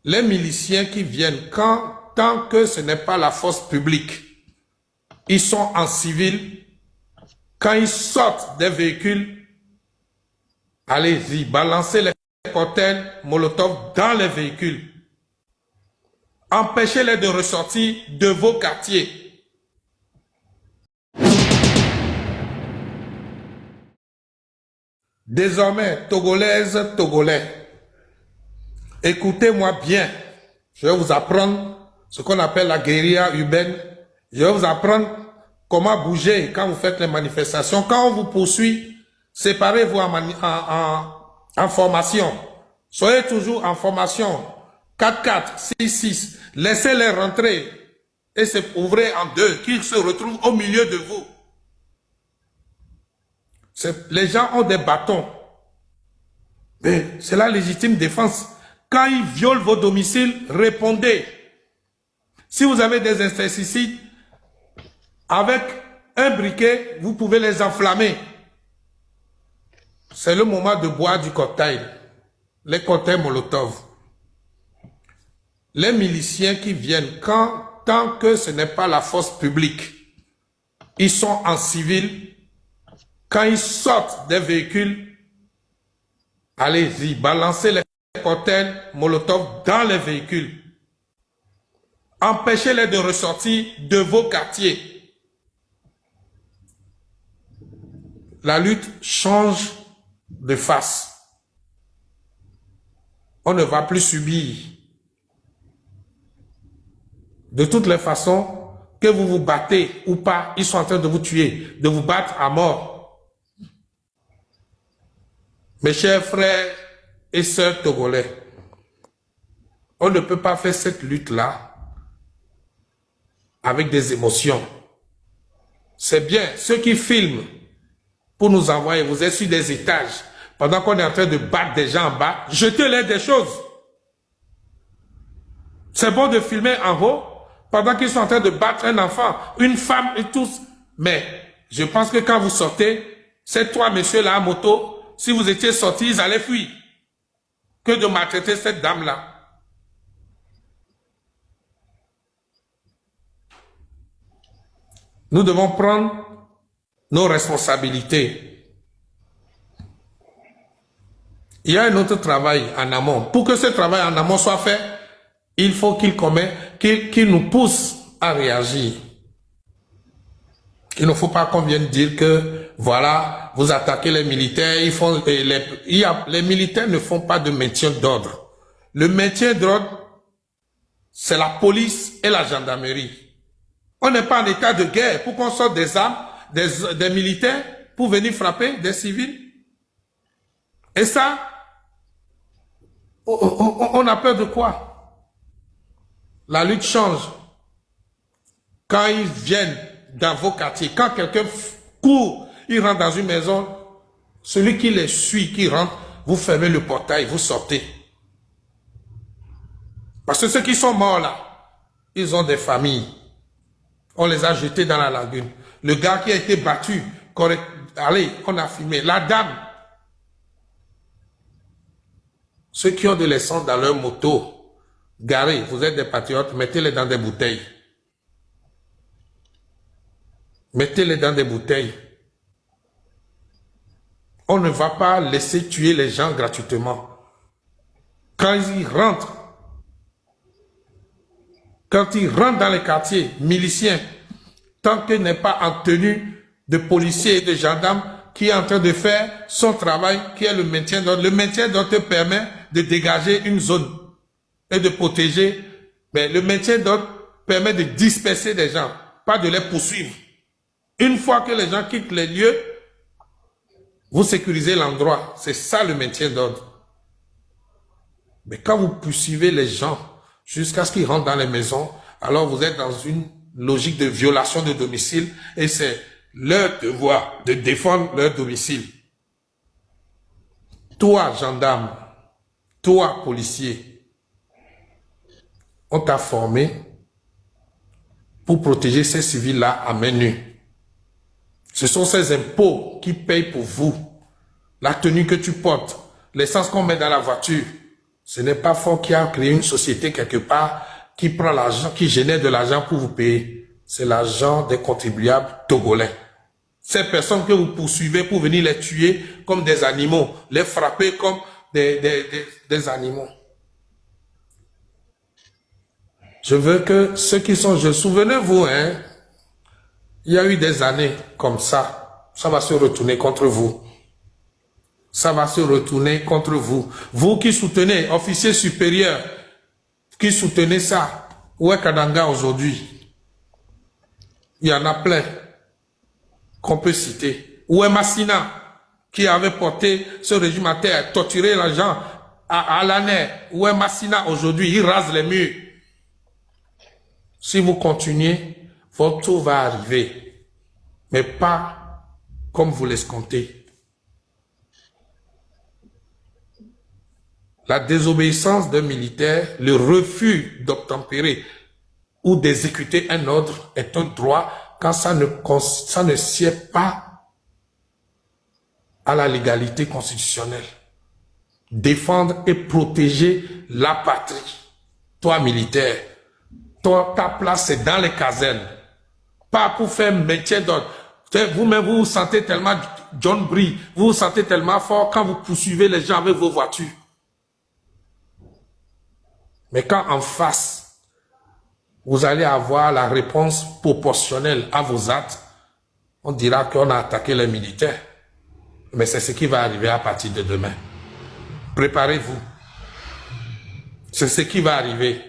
Les miliciens qui viennent, tant que ce n'est pas la force publique, ils sont en civil. Quand ils sortent des véhicules, allez-y, balancez les cocktails Molotov dans les véhicules. Empêchez-les de ressortir de vos quartiers. Désormais, Togolaises, Togolais, écoutez-moi bien. Je vais vous apprendre ce qu'on appelle la guérilla urbaine. Je vais vous apprendre comment bouger quand vous faites les manifestations. Quand on vous poursuit, séparez-vous en formation. Soyez toujours en formation. 4-4, 6-6. Laissez-les rentrer et ouvrez en deux, qu'ils se retrouvent au milieu de vous. Les gens ont des bâtons. Mais c'est la légitime défense. Quand ils violent vos domiciles, répondez. Si vous avez des insecticides, avec un briquet, vous pouvez les enflammer. C'est le moment de boire du cocktail. Les cocktails Molotov. Les miliciens qui viennent, tant que ce n'est pas la force publique, ils sont en civil. Quand ils sortent des véhicules, allez-y, balancez les cocktails Molotov dans les véhicules. Empêchez-les de ressortir de vos quartiers. La lutte change de face. On ne va plus subir. De toutes les façons, que vous vous battez ou pas, ils sont en train de vous tuer, de vous battre à mort. Mes chers frères et sœurs togolais, on ne peut pas faire cette lutte-là avec des émotions. C'est bien, ceux qui filment pour nous envoyer, vous êtes sur des étages, pendant qu'on est en train de battre des gens en bas, jetez-les des choses. C'est bon de filmer en haut, pendant qu'ils sont en train de battre un enfant, une femme et tous. Mais je pense que quand vous sortez, ces trois messieurs-là à moto, si vous étiez sortis, ils allaient fuir. Que de maltraiter cette dame-là. Nous devons prendre nos responsabilités. Il y a un autre travail en amont. Pour que ce travail en amont soit fait, il faut qu'il nous pousse à réagir. Il ne faut pas qu'on vienne dire que, voilà, vous attaquez les militaires, les militaires ne font pas de maintien d'ordre. Le maintien d'ordre, c'est la police et la gendarmerie. On n'est pas en état de guerre pour qu'on sorte des armes, des militaires, pour venir frapper des civils. Et ça, on a peur de quoi? La lutte change. Quand ils viennent dans vos quartiers, quand quelqu'un court, il rentre dans une maison, celui qui les suit, qui rentre, vous fermez le portail, vous sortez. Parce que ceux qui sont morts là, ils ont des familles. On les a jetés dans la lagune. Le gars qui a été battu, allez, on a filmé. La dame. Ceux qui ont de l'essence dans leur moto, garés, vous êtes des patriotes, mettez-les dans des bouteilles. Mettez-les dans des bouteilles. On ne va pas laisser tuer les gens gratuitement. Quand ils rentrent dans les quartiers miliciens, tant qu'il n'est pas en tenue de policiers et de gendarmes qui est en train de faire son travail, qui est le maintien d'ordre. Le maintien d'ordre te permet de dégager une zone et de protéger. Mais le maintien d'ordre permet de disperser des gens, pas de les poursuivre. Une fois que les gens quittent les lieux, vous sécurisez l'endroit. C'est ça le maintien d'ordre. Mais quand vous poursuivez les gens jusqu'à ce qu'ils rentrent dans les maisons, alors vous êtes dans une logique de violation de domicile et c'est leur devoir de défendre leur domicile. Toi, gendarme, toi, policier, on t'a formé pour protéger ces civils-là à main nue. Ce sont ces impôts qui payent pour vous. La tenue que tu portes, l'essence qu'on met dans la voiture, Ce n'est pas fort qui a créé une société quelque part qui prend l'argent, qui génère de l'argent pour vous payer. C'est l'argent des contribuables togolais. Ces personnes que vous poursuivez pour venir les tuer comme des animaux, les frapper comme des animaux. Je veux que ceux qui sont jeunes, souvenez-vous, hein, il y a eu des années comme ça va se retourner contre vous. Ça va se retourner contre vous. Vous qui soutenez, officiers supérieurs, qui soutenez ça, où est Kadanga aujourd'hui? Il y en a plein qu'on peut citer. Où est Massina, qui avait porté ce régime à terre, torturé les gens à l'année? Où est Massina aujourd'hui? Il rase les murs. Si vous continuez, votre tour va arriver, mais pas comme vous l'escomptez. La désobéissance d'un militaire, le refus d'obtempérer ou d'exécuter un ordre est un droit quand ça ne sied pas à la légalité constitutionnelle. Défendre et protéger la patrie. Toi, militaire, ta place c'est dans les casernes, pas pour faire maintien d'ordre. Vous-même, vous vous sentez tellement John Brie, vous vous sentez tellement fort quand vous poursuivez les gens avec vos voitures. Mais quand en face, vous allez avoir la réponse proportionnelle à vos actes, on dira qu'on a attaqué les militaires. Mais c'est ce qui va arriver à partir de demain. Préparez-vous. C'est ce qui va arriver.